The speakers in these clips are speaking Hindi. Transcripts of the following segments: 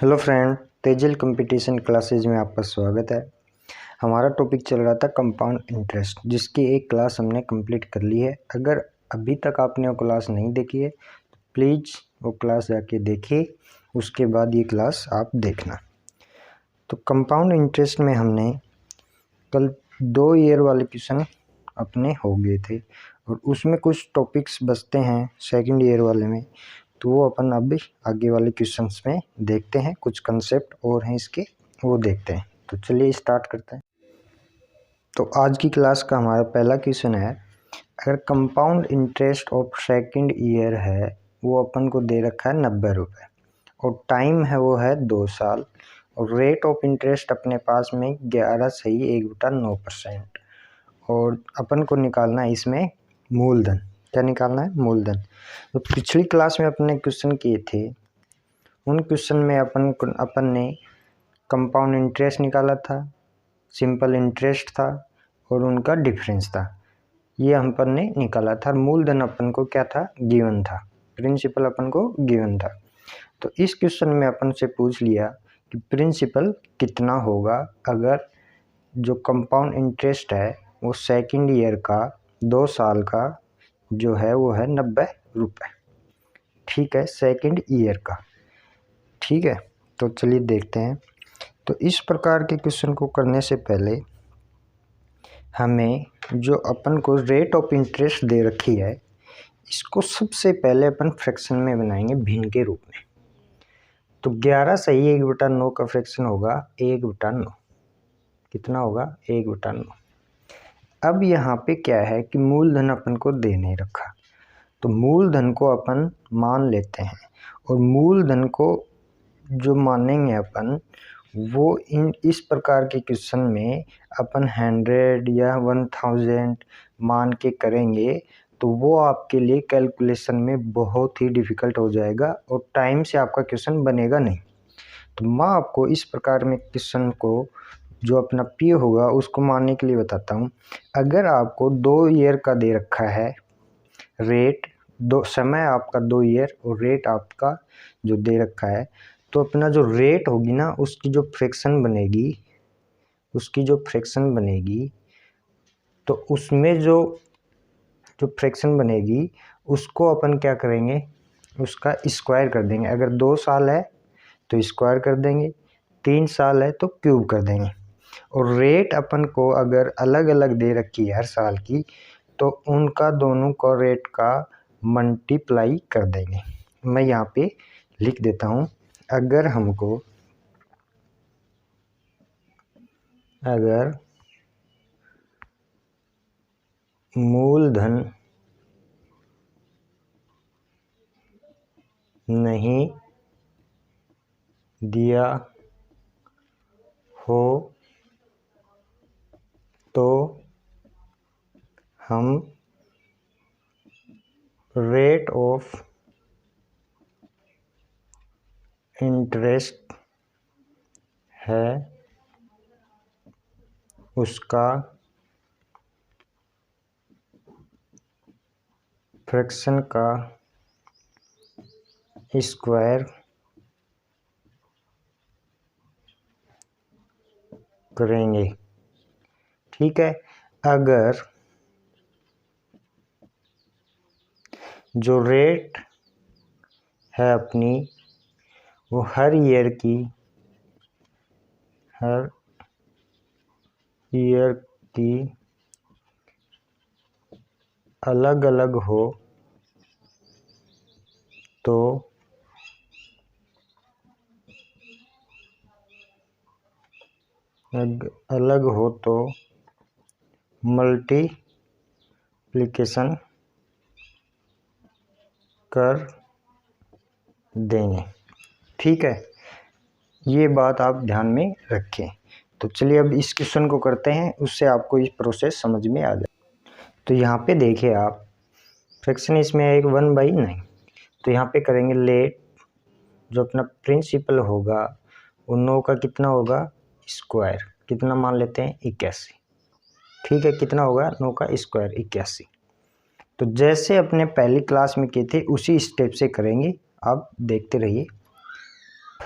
Hello friend, Tejal competition classes में आपका स्वागत है। हमारा टॉपिक चल रहा था कंपाउंड इंटरेस्ट, जिसकी एक क्लास हमने कंप्लीट कर ली है। अगर अभी तक आपने वो क्लास नहीं देखी है तो प्लीज़ वो क्लास जाके देखिए, उसके बाद ये क्लास आप देखना। तो कंपाउंड इंटरेस्ट में हमने कल 2 ईयर वाले क्वेश्चन अपने हो गए थे और उसमें कुछ टॉपिक्स बचते हैं सेकंड ईयर वाले में, तो वो अपन अभी आगे वाले क्वेश्चंस में देखते हैं। कुछ कंसेप्ट और हैं इसके, वो देखते हैं। तो चलिए स्टार्ट करते हैं। तो आज की क्लास का हमारा पहला क्वेश्चन है, अगर compound interest of second year है, वो अपन को दे रखा है 90 रुपये और टाइम है वो है 2 साल और रेट ऑफ इंटरेस्ट अपने पास में 11/1/9% और अपन को निकालना है इसमें मूलधन। क्या निकालना है? मूलधन। तो पिछली क्लास में अपने क्वेश्चन किए थे, उन क्वेश्चन में अपन ने कंपाउंड इंटरेस्ट निकाला था, सिंपल इंटरेस्ट था और उनका डिफरेंस था, ये अपन ने निकाला था। मूलधन अपन को क्या था? गिवन था। प्रिंसिपल अपन को गिवन था। तो इस क्वेश्चन में अपन से पूछ लिया कि प्रिंसिपल कितना होगा अगर जो कंपाउंड इंटरेस्ट है वो सेकंड ईयर का 2 साल का जो है वो है 90 रुपये। ठीक है, सेकंड ईयर का। ठीक है, तो चलिए देखते हैं। तो इस प्रकार के क्वेश्चन को करने से पहले हमें जो अपन को रेट ऑफ इंटरेस्ट दे रखी है, इसको सबसे पहले अपन फ्रैक्शन में बनाएंगे भिन्न के रूप में। तो 11/1/9 का फ्रैक्शन होगा 1/9। कितना होगा? 1/9। अब यहाँ पे क्या है कि मूलधन अपन को दे नहीं रखा, तो मूलधन को अपन मान लेते हैं और मूलधन को जो मानेंगे अपन वो इस प्रकार के क्वेश्चन में अपन 100 या 1000 मान के करेंगे तो वो आपके लिए कैलकुलेशन में बहुत ही डिफ़िकल्ट हो जाएगा और टाइम से आपका क्वेश्चन बनेगा नहीं। तो मैं आपको इस प्रकार में क्वेश्चन को जो अपना पी होगा उसको मानने के लिए बताता हूँ। अगर आपको 2 ईयर का दे रखा है रेट, समय आपका 2 ईयर और रेट आपका जो दे रखा है, तो अपना जो रेट होगी ना उसकी जो फ्रैक्शन बनेगी, तो उसमें जो फ्रैक्शन बनेगी उसको अपन क्या करेंगे? उसका स्क्वायर कर देंगे। अगर 2 साल है तो स्क्वायर कर देंगे, 3 साल है तो क्यूब कर देंगे। और रेट अपन को अगर अलग अलग दे रखी है हर साल की, तो उनका दोनों का रेट का मल्टीप्लाई कर देंगे। मैं यहाँ पे लिख देता हूँ, अगर मूलधन नहीं दिया हो तो हम रेट ऑफ इंटरेस्ट है उसका फ्रैक्शन का स्क्वायर करेंगे। ठीक है, अगर जो रेट है अपनी वो हर ईयर की अलग अलग हो तो मल्टीप्लिकेशन कर देंगे। ठीक है, ये बात आप ध्यान में रखें। तो चलिए अब इस क्वेश्चन को करते हैं, उससे आपको इस प्रोसेस समझ में आ जाए। तो यहाँ पे देखिए आप, फ्रैक्शन इसमें है 1/9। तो यहाँ पे करेंगे लेट, जो अपना प्रिंसिपल होगा वो 9 का कितना होगा? स्क्वायर। कितना मान लेते हैं? 81। ठीक है, कितना होगा? 9 का स्क्वायर 81। तो जैसे अपने पहली क्लास में किए थे उसी स्टेप से करेंगे, आप देखते रहिए।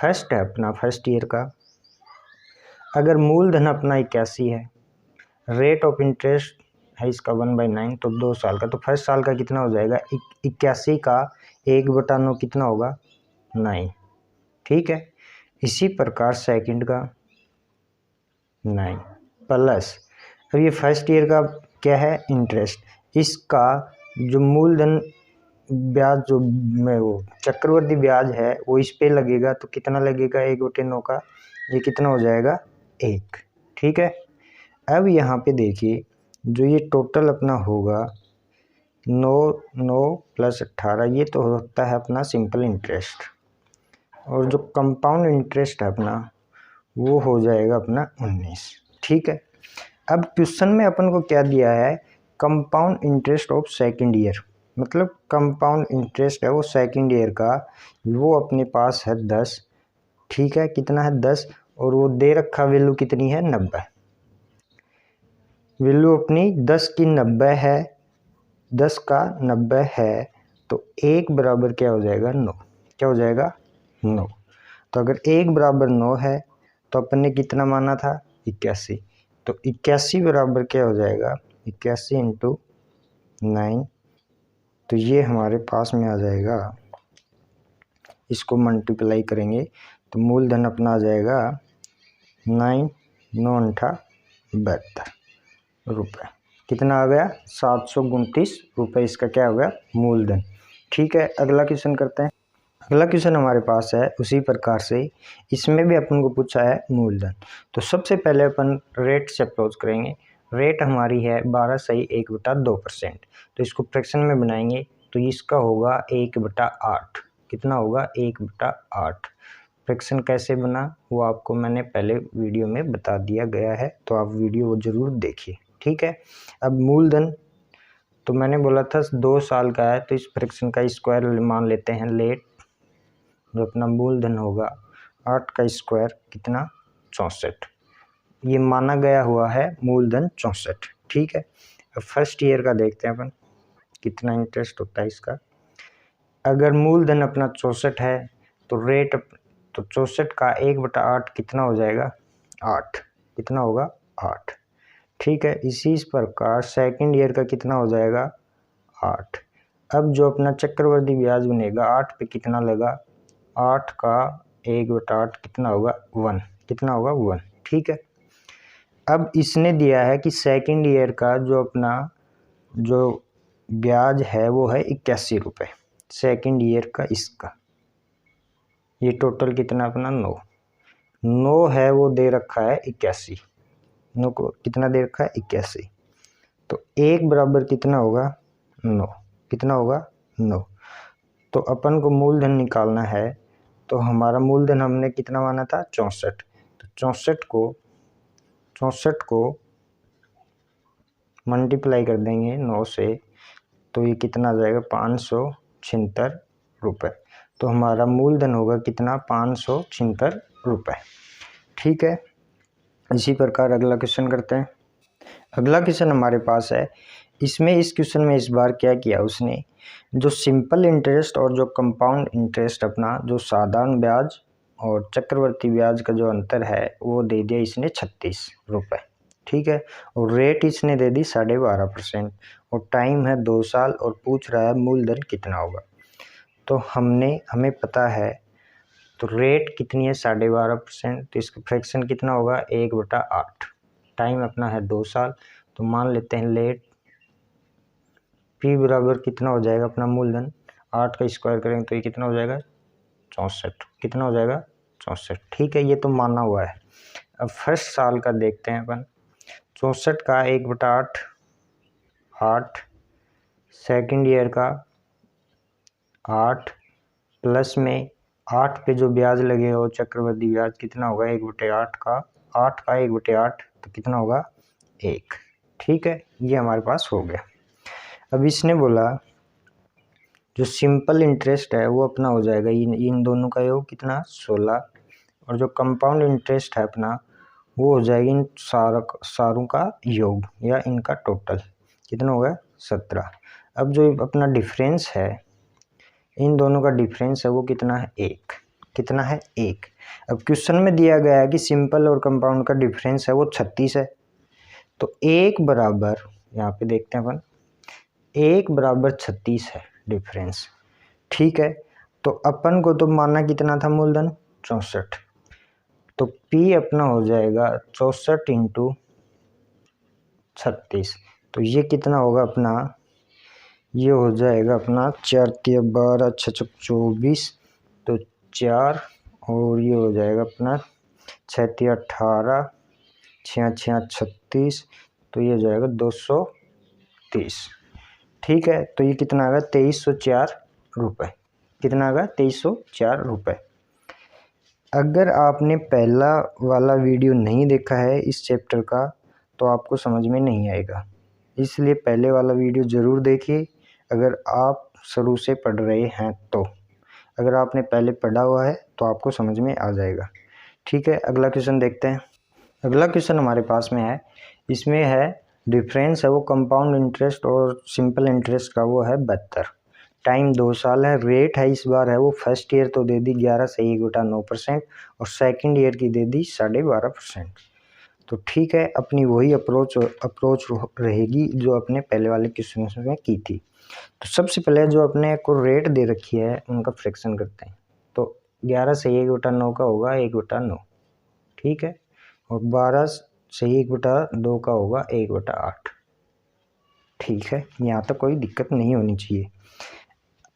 फर्स्ट है अपना फर्स्ट ईयर का, अगर मूलधन अपना 81 है, रेट ऑफ इंटरेस्ट है इसका 1/9, तो 2 साल का, तो फर्स्ट साल का कितना हो जाएगा 81 का 1/9 कितना होगा 9, ठीक है। इसी प्रकार सेकंड का 9 प्लस, अब ये फर्स्ट ईयर का क्या है इंटरेस्ट, इसका जो मूलधन ब्याज जो वो चक्रवर्ती ब्याज है वो इस पे लगेगा, तो कितना लगेगा 1/9 का, ये कितना हो जाएगा 1, ठीक है। अब यहाँ पे देखिए जो ये टोटल अपना होगा 9 प्लस 18, ये तो होता है अपना सिंपल इंटरेस्ट, और जो कंपाउंड इंटरेस्ट है अपना वो हो जाएगा अपना 19, ठीक है। अब क्वेश्चन में अपन को क्या दिया है, compound interest of second year, मतलब कंपाउंड इंटरेस्ट है वो सेकंड ईयर का, वो अपने पास है 10, ठीक है, कितना है 10, और वो दे रखा वैल्यू कितनी है 90, वैल्यू अपनी 10 की 90 है, 10 का 90 है, तो 1 बराबर क्या हो जाएगा 9, क्या हो जाएगा 9, तो अगर 1 बराबर 9 है तो अपन ने कितना माना था 81, तो 81 बराबर क्या हो जाएगा 81 इंटू 9, तो ये हमारे पास में आ जाएगा, इसको मल्टीप्लाई करेंगे तो मूलधन अपना आ जाएगा 9,9,8 रुपये, कितना आ गया 729 रुपये, इसका क्या हो गया मूलधन, ठीक है। अगला क्वेश्चन करते हैं। अगला क्वेश्चन हमारे पास है उसी प्रकार से, इसमें भी अपन को पूछा है मूलधन, तो सबसे पहले अपन रेट से अप्रोच करेंगे। रेट हमारी है 12/1/2%, तो इसको फ्रैक्शन में बनाएंगे तो इसका होगा 1/8, कितना होगा 1/8। फ्रैक्शन कैसे बना वो आपको मैंने पहले वीडियो में बता दिया गया है, तो आप वीडियो वो ज़रूर देखिए, ठीक है। अब मूलधन तो मैंने बोला था 2 साल का है, तो इस फ्रैक्शन का स्क्वायर मान लेते हैं लेट, जो अपना मूलधन होगा 8 का स्क्वायर कितना 64, ये माना गया हुआ है मूलधन 64, ठीक है। अब फर्स्ट ईयर का देखते हैं अपन कितना इंटरेस्ट होता है इसका। अगर मूलधन अपना 64 है तो रेट तो 64 का 1/8 कितना हो जाएगा 8, कितना होगा 8, ठीक है। इसी प्रकार सेकंड ईयर का कितना हो जाएगा 8। अब जो अपना चक्रवर्ती ब्याज बनेगा 8 पे कितना लगा, 8 का 1/8 कितना होगा 1, कितना होगा 1, ठीक है। अब इसने दिया है कि सेकंड ईयर का जो अपना जो ब्याज है वो है 81 रुपये, सेकंड ईयर का इसका, ये टोटल कितना अपना 9 है, वो दे रखा है 81, 9 को कितना दे रखा है 81, तो 1 बराबर कितना होगा 9, कितना होगा 9, तो अपन को मूलधन निकालना है, तो हमारा मूलधन हमने कितना माना था 64, तो 64 को मल्टीप्लाई कर देंगे 9 से, तो ये कितना आ जाएगा 576 रुपये, तो हमारा मूलधन होगा कितना 576 रुपये, ठीक है। इसी प्रकार अगला क्वेश्चन करते हैं। अगला क्वेश्चन हमारे पास है, इसमें इस क्वेश्चन में इस बार क्या किया उसने, जो सिंपल इंटरेस्ट और जो कंपाउंड इंटरेस्ट अपना जो साधारण ब्याज और चक्रवर्ती ब्याज का जो अंतर है वो दे दिया इसने 36 रुपये, ठीक है, और रेट इसने दे दी 12.5%, और टाइम है 2 साल, और पूछ रहा है मूलधन कितना होगा। तो हमें पता है, तो रेट कितनी है 12.5%, तो इसका फ्रैक्शन कितना होगा 1/8, टाइम अपना है 2 साल, तो मान लेते हैं लेट पी बराबर कितना हो जाएगा अपना मूलधन, 8 का स्क्वायर करेंगे तो ये कितना हो जाएगा 64, कितना हो जाएगा 64, ठीक है, ये तो माना हुआ है। अब फर्स्ट साल का देखते हैं अपन, 64 का 1/8 8, सेकंड ईयर का 8 प्लस में 8 पे जो ब्याज लगेगा वो चक्रवर्ती ब्याज कितना होगा 1/8 का, 8 का 1/8 तो कितना होगा 1, ठीक है, ये हमारे पास हो गया। अब इसने बोला जो सिंपल इंटरेस्ट है वो अपना हो जाएगा इन दोनों का योग कितना 16, और जो कंपाउंड इंटरेस्ट है अपना वो हो जाएगी इन सारों का योग या इनका टोटल, कितना होगा 17। अब जो अपना डिफरेंस है इन दोनों का डिफरेंस है वो कितना है 1, कितना है 1। अब क्वेश्चन में दिया गया है कि सिंपल और कंपाउंड का डिफरेंस है वो 36 है। तो 1 बराबर, यहाँ पे देखते हैं अपन, 1 बराबर 36 है डिफरेंस। ठीक है, तो अपन को तो मानना कितना था मूलधन 64। तो P अपना हो जाएगा 64 इंटू 36। तो ये कितना होगा अपना, ये हो जाएगा अपना 4 तिया 12 6 24, तो 4, और ये हो जाएगा अपना 6 तिया 18 6 6 36, तो ये हो जाएगा 230। ठीक है, तो ये कितना आ गया 2304 रुपये। कितना आ गया 2304 रुपये। अगर आपने पहला वाला वीडियो नहीं देखा है इस चैप्टर का तो आपको समझ में नहीं आएगा, इसलिए पहले वाला वीडियो ज़रूर देखिए अगर आप शुरू से पढ़ रहे हैं तो। अगर आपने पहले पढ़ा हुआ है तो आपको समझ में आ जाएगा। ठीक है, अगला क्वेश्चन देखते हैं। अगला क्वेश्चन हमारे पास में है, इसमें है डिफरेंस है वो कंपाउंड इंटरेस्ट और सिंपल इंटरेस्ट का, वो है 72। टाइम 2 साल है। रेट है इस बार है वो फर्स्ट ईयर तो दे दी 11 से 1/9% और सेकंड ईयर की दे दी 12.5%। तो ठीक है, अपनी वही अप्रोच रहेगी जो अपने पहले वाले क्वेश्चन में की थी। तो सबसे पहले जो अपने को रेट दे रखी है उनका फ्रैक्शन करते हैं। तो 11 से 1/9 का होगा 1/9, ठीक है, और 12 से 1/2 का होगा 1/8। ठीक है, यहाँ तक कोई दिक्कत नहीं होनी चाहिए।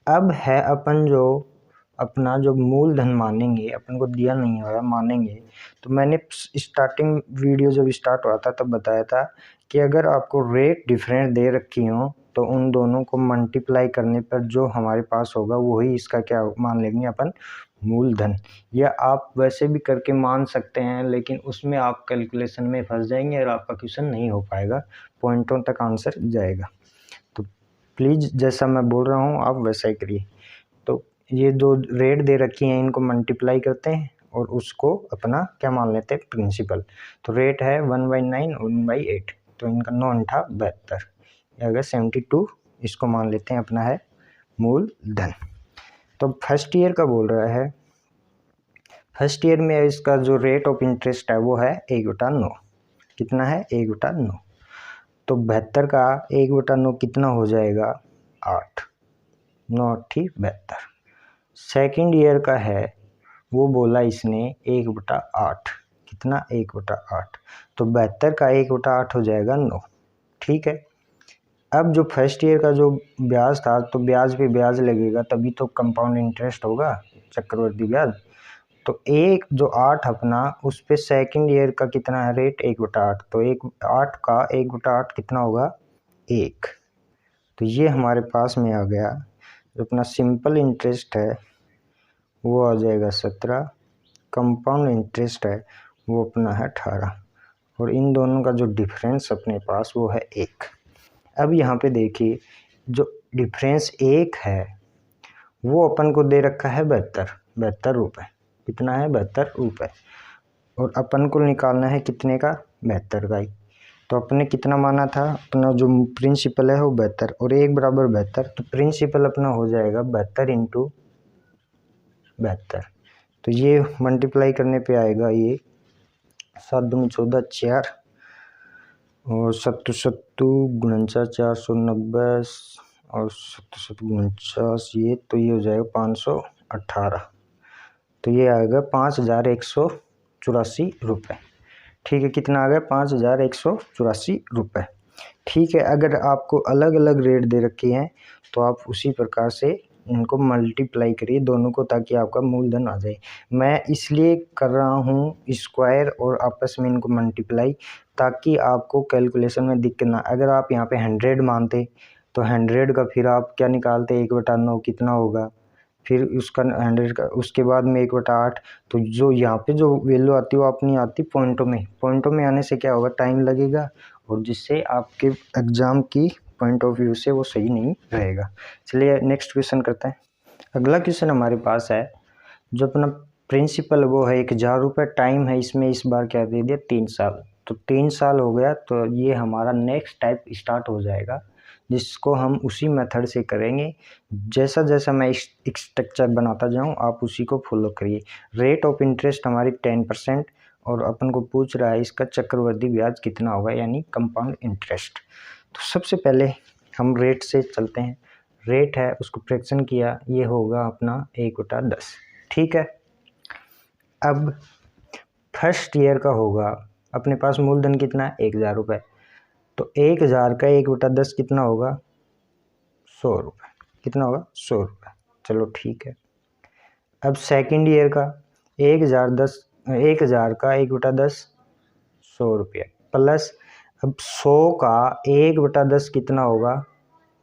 अब है अपन जो अपना जो मूलधन मानेंगे, अपन को दिया नहीं हो रहा मानेंगे, तो मैंने स्टार्टिंग वीडियो जब स्टार्ट हुआ था तब बताया था कि अगर आपको रेट डिफरेंट दे रखी हो तो उन दोनों को मल्टीप्लाई करने पर जो हमारे पास होगा वही इसका क्या मान लेंगे अपन, मूलधन। या आप वैसे भी करके मान सकते हैं, लेकिन उसमें आप कैलकुलेशन में फंस जाएंगे और आपका क्वेश्चन नहीं हो पाएगा, पॉइंटों तक आंसर जाएगा। तो प्लीज़ जैसा मैं बोल रहा हूँ आप वैसा ही करिए। तो ये जो रेट दे रखी हैं इनको मल्टीप्लाई करते हैं और उसको अपना क्या मान लेते हैं, प्रिंसिपल। तो रेट है 1/9 1/8, तो इनका 9 8 72, अगर 72 इसको मान लेते हैं अपना है मूलधन। तो फर्स्ट ईयर का बोल रहा है, फर्स्ट ईयर में इसका जो रेट ऑफ इंटरेस्ट है वो है 1/9। कितना है 1/9। तो 72 का 1/9 कितना हो जाएगा 8, 9 8 72। सेकेंड ईयर का है वो बोला इसने 1/8, कितना 1/8, तो 72 का 1/8 हो जाएगा 9। ठीक है, अब जो फर्स्ट ईयर का जो ब्याज था तो ब्याज पे ब्याज लगेगा तभी तो कंपाउंड इंटरेस्ट होगा, चक्रवृद्धि ब्याज। तो एक जो 8 अपना उस पे सेकेंड ईयर का कितना है रेट 1/8, तो 8 का 1/8 कितना होगा 1। तो ये हमारे पास में आ गया। जो अपना सिंपल इंटरेस्ट है वो आ जाएगा 17, कंपाउंड इंटरेस्ट है वो अपना है 18, और इन दोनों का जो डिफरेंस अपने पास वो है 1। अब यहाँ पे देखिए जो डिफरेंस 1 है वो अपन को दे रखा है 72 रुपये। कितना है 72 रुपये, और अपन को निकालना है कितने का 72 का ही। तो अपने कितना माना था, अपना जो प्रिंसिपल है वो 72 और 1 बराबर 72, तो प्रिंसिपल अपना हो जाएगा 72 इंटू 72। तो ये मल्टीप्लाई करने पे आएगा ये 7 दूनी 14 4 और 7 7 49 490 और 7 49 ये, तो ये हो जाएगा 518। तो ये आएगा 5184 रुपये। ठीक है, कितना आ गया 5184 रुपये। ठीक है, अगर आपको अलग अलग रेट दे रखे हैं तो आप उसी प्रकार से इनको मल्टीप्लाई करिए दोनों को, ताकि आपका मूलधन आ जाए। मैं इसलिए कर रहा हूँ स्क्वायर और आपस में इनको मल्टीप्लाई, ताकि आपको कैलकुलेशन में दिक्कत ना। अगर आप यहाँ पे 100 मानते तो 100 का फिर आप क्या निकालते 1/9 कितना होगा, फिर उसका 100 का उसके बाद में 1/8। तो जो यहाँ पे जो वैल्यू आती है वो अपनी आती पॉइंटों में आने से क्या होगा, टाइम लगेगा, और जिससे आपके एग्ज़ाम की पॉइंट ऑफ व्यू से वो सही नहीं रहेगा। चलिए नेक्स्ट क्वेश्चन करते हैं। अगला क्वेश्चन हमारे पास है जो अपना प्रिंसिपल वो है 1000 रुपये, टाइम है इसमें इस बार क्या दे दिया 3 साल। तो 3 साल हो गया, तो ये हमारा नेक्स्ट टाइप स्टार्ट हो जाएगा जिसको हम उसी मेथड से करेंगे। जैसा जैसा मैं स्ट्रक्चर बनाता जाऊँ आप उसी को फॉलो करिए। रेट ऑफ इंटरेस्ट हमारी 10% और अपन को पूछ रहा है इसका चक्रवृद्धि ब्याज कितना होगा, यानी कंपाउंड इंटरेस्ट। तो सबसे पहले हम रेट से चलते हैं। रेट है उसको फ्रैक्शन किया, ये होगा अपना 1/10। ठीक है, अब फर्स्ट ईयर का होगा, अपने पास मूलधन कितना है 1000 रुपये, तो 1000 का 1/10 कितना होगा 100 रुपये। कितना होगा 100 रुपये। चलो ठीक है। अब सेकंड ईयर का 1000 का 1/10 100 रुपये प्लस अब 100 का 1/10 कितना होगा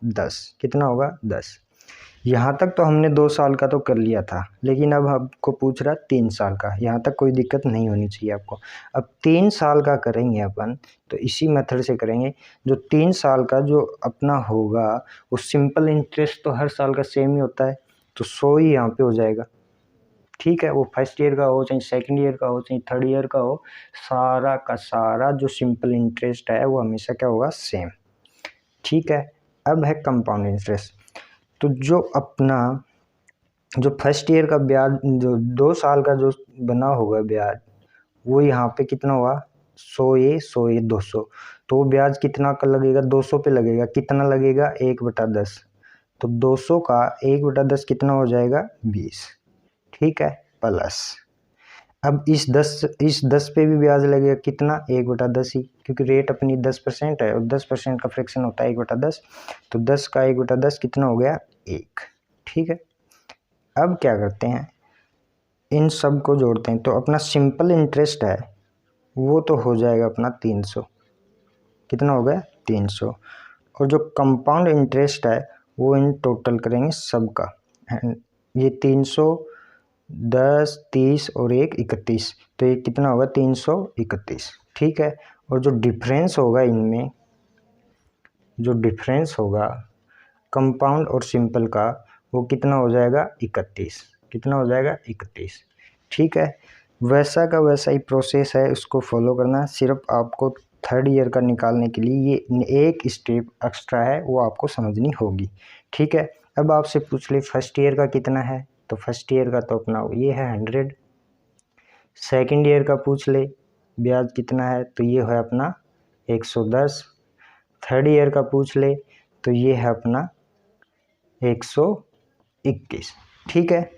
10। कितना होगा 10। यहाँ तक तो हमने 2 साल का तो कर लिया था, लेकिन अब आपको पूछ रहा 3 साल का। यहाँ तक कोई दिक्कत नहीं होनी चाहिए आपको। अब 3 साल का करेंगे अपन, तो इसी मेथड से करेंगे। जो 3 साल का जो अपना होगा वो सिंपल इंटरेस्ट तो हर साल का सेम ही होता है, तो 100 ही यहाँ पे हो जाएगा। ठीक है, वो फर्स्ट ईयर का हो चाहे सेकंड ईयर का हो चाहे थर्ड ईयर का हो, सारा का सारा जो सिंपल इंटरेस्ट है वो हमेशा क्या होगा सेम। ठीक है, अब है कंपाउंड इंटरेस्ट। तो जो अपना जो फर्स्ट ईयर का ब्याज, जो 2 साल का जो बना होगा ब्याज, वो यहाँ पे कितना हुआ 100 ये 200, तो वो ब्याज कितना का लगेगा 200 पे लगेगा। कितना लगेगा 1/10, तो 200 का 1/10 कितना हो जाएगा 20। ठीक है, प्लस अब इस 10 पे भी ब्याज लगेगा कितना 1/10 ही, क्योंकि रेट अपनी 10% है और 10% का फ्रैक्शन होता है 1/10, तो 10 का 1/10 कितना हो गया 1। ठीक है, अब क्या करते हैं इन सब को जोड़ते हैं, तो अपना सिंपल इंटरेस्ट है वो तो हो जाएगा अपना 300। कितना हो गया 300, और जो कंपाउंड इंटरेस्ट है वो इन टोटल करेंगे सबका। ये 300 10 30 और 1 31, तो ये कितना होगा 331। ठीक है, और जो डिफरेंस होगा इनमें, जो डिफरेंस होगा कंपाउंड और सिंपल का, वो कितना हो जाएगा 31। कितना हो जाएगा 31। ठीक है, वैसा का वैसा ही प्रोसेस है, उसको फॉलो करना। सिर्फ आपको थर्ड ईयर का निकालने के लिए ये एक स्टेप एक्स्ट्रा है, वो आपको समझनी होगी। ठीक है, अब आपसे पूछ ले फर्स्ट ईयर का कितना है, तो फर्स्ट ईयर का तो अपना ये है 100। सेकंड ईयर का पूछ ले ब्याज कितना है, तो ये है अपना 110। थर्ड ईयर का पूछ ले तो ये है अपना 121। ठीक है,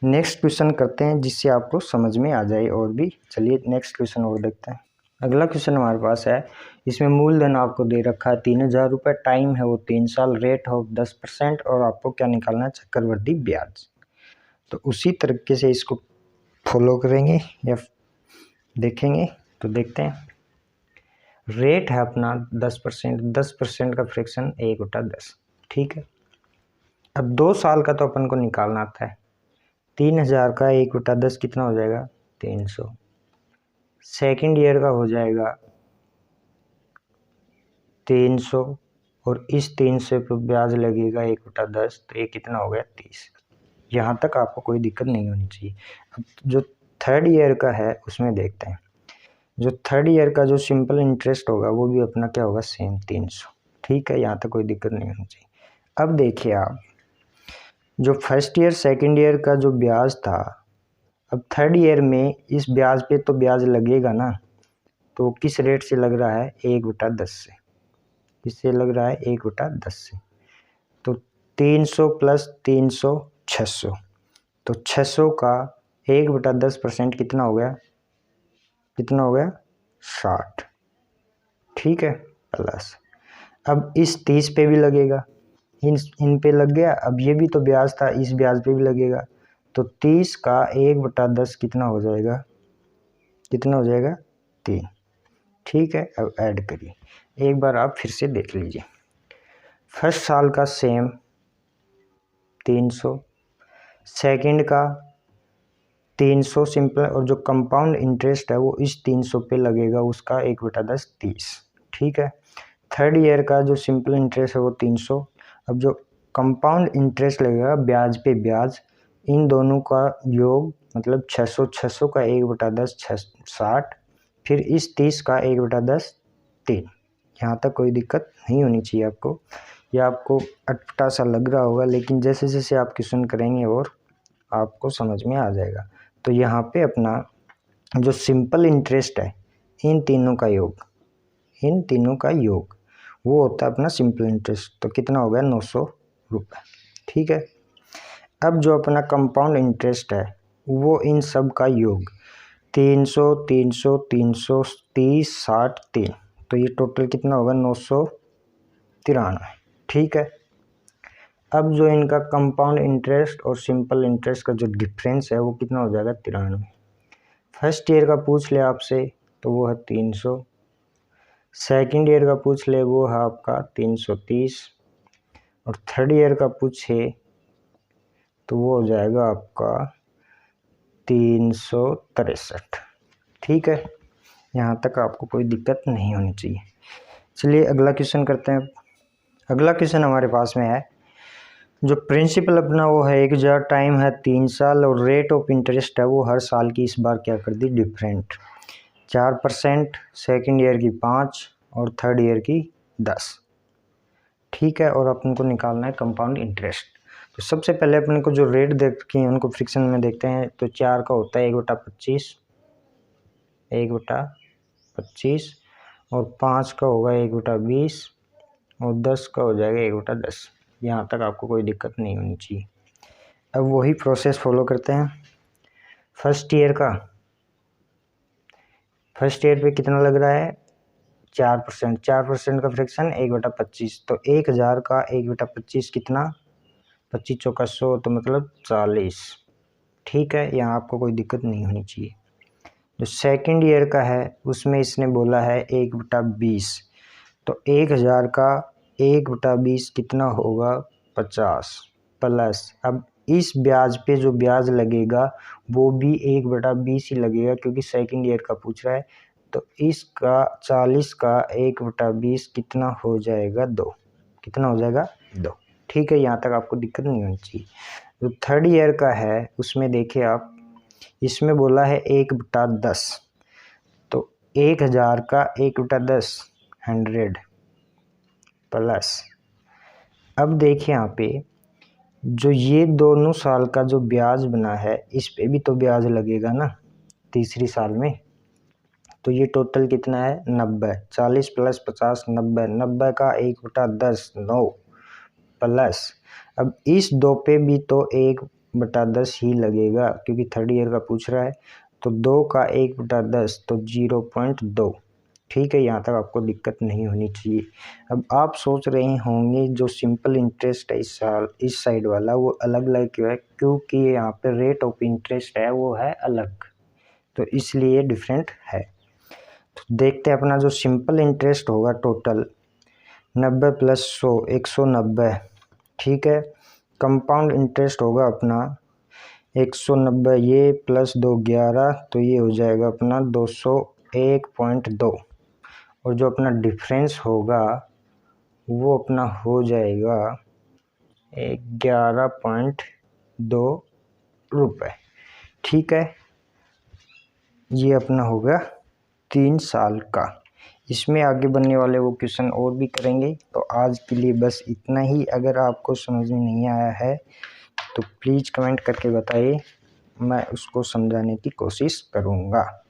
नेक्स्ट क्वेश्चन करते हैं जिससे आपको समझ में आ जाए और भी। चलिए नेक्स्ट क्वेश्चन और देखते हैं। अगला क्वेश्चन हमारे पास है, इसमें मूलधन आपको दे रखा है 3000 रुपये, टाइम है वो 3 साल, रेट ऑफ 10% और आपको क्या निकालना है चक्रवृद्धि ब्याज। तो उसी तरीके से इसको फॉलो करेंगे या देखेंगे। तो देखते हैं, रेट है अपना 10%, 10% का फ्रैक्शन 1/10। ठीक है, अब 2 साल का तो अपन को निकालना आता है। 3000 का 1/10 कितना हो जाएगा 300। सेकंड ईयर का हो जाएगा 300 और इस 300 पे ब्याज लगेगा 1/10, तो ये कितना हो गया 30। यहाँ तक आपको कोई दिक्कत नहीं होनी चाहिए। अब जो थर्ड ईयर का है उसमें देखते हैं। जो थर्ड ईयर का जो सिंपल इंटरेस्ट होगा वो भी अपना क्या होगा सेम 300। ठीक है, यहाँ तक कोई दिक्कत नहीं होनी चाहिए। अब देखिए आप, जो फर्स्ट ईयर सेकंड ईयर का जो ब्याज था, अब थर्ड ईयर में इस ब्याज पे तो ब्याज लगेगा ना, तो किस रेट से लग रहा है 1/10 से। किससे लग रहा है 1/10 से। तो 300 प्लस 300 600, तो 600 का 1/10% कितना हो गया, कितना हो गया 60। ठीक है, प्लस अब इस 30 पे भी लगेगा, इन पे लग गया। अब ये भी तो ब्याज था, इस ब्याज पे भी लगेगा, तो 30 का 1/10 कितना हो जाएगा, कितना हो जाएगा 3। ठीक है, अब ऐड करिए, एक बार आप फिर से देख लीजिए। फर्स्ट साल का सेम 300, सेकंड का 300 सिंपल, और जो कंपाउंड इंटरेस्ट है वो इस 300 पे लगेगा, उसका 1/10 30। ठीक है, थर्ड ईयर का जो सिंपल इंटरेस्ट है वो 300। अब जो कंपाउंड इंटरेस्ट लगेगा ब्याज पे ब्याज, इन दोनों का योग मतलब 600, 600 का 1/10 60, फिर इस 30 का 1/10 3। यहाँ तक कोई दिक्कत नहीं होनी चाहिए आपको। ये आपको अटपटा सा लग रहा होगा, लेकिन जैसे जैसे आप क्वेश्चन करेंगे और आपको समझ में आ जाएगा। तो यहाँ पे अपना जो सिंपल इंटरेस्ट है इन तीनों का योग वो होता है अपना सिंपल इंटरेस्ट। तो कितना हो गया 900 रुपये। ठीक है। अब जो अपना कंपाउंड इंटरेस्ट है वो इन सब का योग 300 300 330 60 3, तो ये टोटल कितना होगा 993। ठीक है। अब जो इनका कंपाउंड इंटरेस्ट और सिंपल इंटरेस्ट का जो डिफरेंस है वो कितना हो जाएगा 93। फर्स्ट ईयर का पूछ ले आपसे तो वो है 300, सेकंड ईयर का पूछ ले वो है आपका 330, और थर्ड ईयर का पूछे तो वो हो जाएगा आपका 363। ठीक है। यहाँ तक आपको कोई दिक्कत नहीं होनी चाहिए। चलिए अगला क्वेश्चन करते हैं। अगला क्वेश्चन हमारे पास में है, जो प्रिंसिपल अपना वो है 1000, टाइम है 3 साल और रेट ऑफ इंटरेस्ट है वो हर साल की इस बार क्या कर दी डिफरेंट, 4%, सेकेंड ईयर की 5 और थर्ड ईयर की 10। ठीक है। और अपन को निकालना है कंपाउंड इंटरेस्ट। तो सबसे पहले अपन को जो रेट देख के उनको फ्रिक्शन में देखते हैं। तो 4 का होता है 1/25 और 5 का होगा 1/20 और 10 का हो जाएगा 1/10। यहाँ तक आपको कोई दिक्कत नहीं होनी चाहिए। अब वही प्रोसेस फॉलो करते हैं। फर्स्ट ईयर पे कितना लग रहा है 4%, 4% का फ्रैक्शन 1/25, तो 1000 का 1/25 कितना, 25 चौका 100, तो मतलब 40। ठीक है। यहाँ आपको कोई दिक्कत नहीं होनी चाहिए। जो सेकंड ईयर का है उसमें इसने बोला है 1/20, तो 1000 का 1/20 कितना होगा 50 प्लस, अब इस ब्याज पे जो ब्याज लगेगा वो भी 1/20 ही लगेगा क्योंकि सेकंड ईयर का पूछ रहा है। तो इसका 40 का 1/20 कितना हो जाएगा 2, कितना हो जाएगा 2। ठीक है। यहाँ तक आपको दिक्कत नहीं होनी चाहिए। जो थर्ड ईयर का है उसमें देखिए आप, इसमें बोला है 1/10, तो 1000 का 1/10 100 प्लस, अब देखिए यहाँ पे जो ये दोनों साल का जो ब्याज बना है इस पे भी तो ब्याज लगेगा ना तीसरी साल में। तो ये टोटल कितना है 90, 40 प्लस 50 90, 90 का 1/10 9 प्लस, अब इस 2 पे भी तो 1/10 ही लगेगा क्योंकि थर्ड ईयर का पूछ रहा है। तो 2 का 1/10 तो 0.2। ठीक है। यहाँ तक आपको दिक्कत नहीं होनी चाहिए। अब आप सोच रहे होंगे जो सिंपल इंटरेस्ट है इस साइड वाला वो अलग अलग क्यों है, क्योंकि यहाँ पे रेट ऑफ इंटरेस्ट है वो है अलग, तो इसलिए डिफरेंट है। तो देखते हैं अपना जो सिंपल इंटरेस्ट होगा टोटल 90 प्लस 100 190। ठीक है। कंपाउंड इंटरेस्ट होगा अपना 190, ये प्लस 2 11, तो ये हो जाएगा अपना 201.2, और जो अपना डिफरेंस होगा वो अपना हो जाएगा 11.2 रुपये। ठीक है। ये अपना होगा 3 साल का। इसमें आगे बनने वाले वो क्वेश्चन और भी करेंगे। तो आज के लिए बस इतना ही। अगर आपको समझ में नहीं आया है तो प्लीज़ कमेंट करके बताइए, मैं उसको समझाने की कोशिश करूँगा।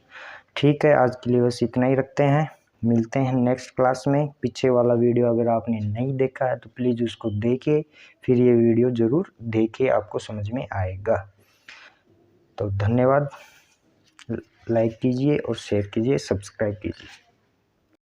ठीक है। आज के लिए बस इतना ही रखते हैं। मिलते हैं नेक्स्ट क्लास में। पीछे वाला वीडियो अगर आपने नहीं देखा है तो प्लीज़ उसको देखिए, फिर ये वीडियो ज़रूर देखिए, आपको समझ में आएगा। तो धन्यवाद। लाइक कीजिए और शेयर कीजिए, सब्सक्राइब कीजिए।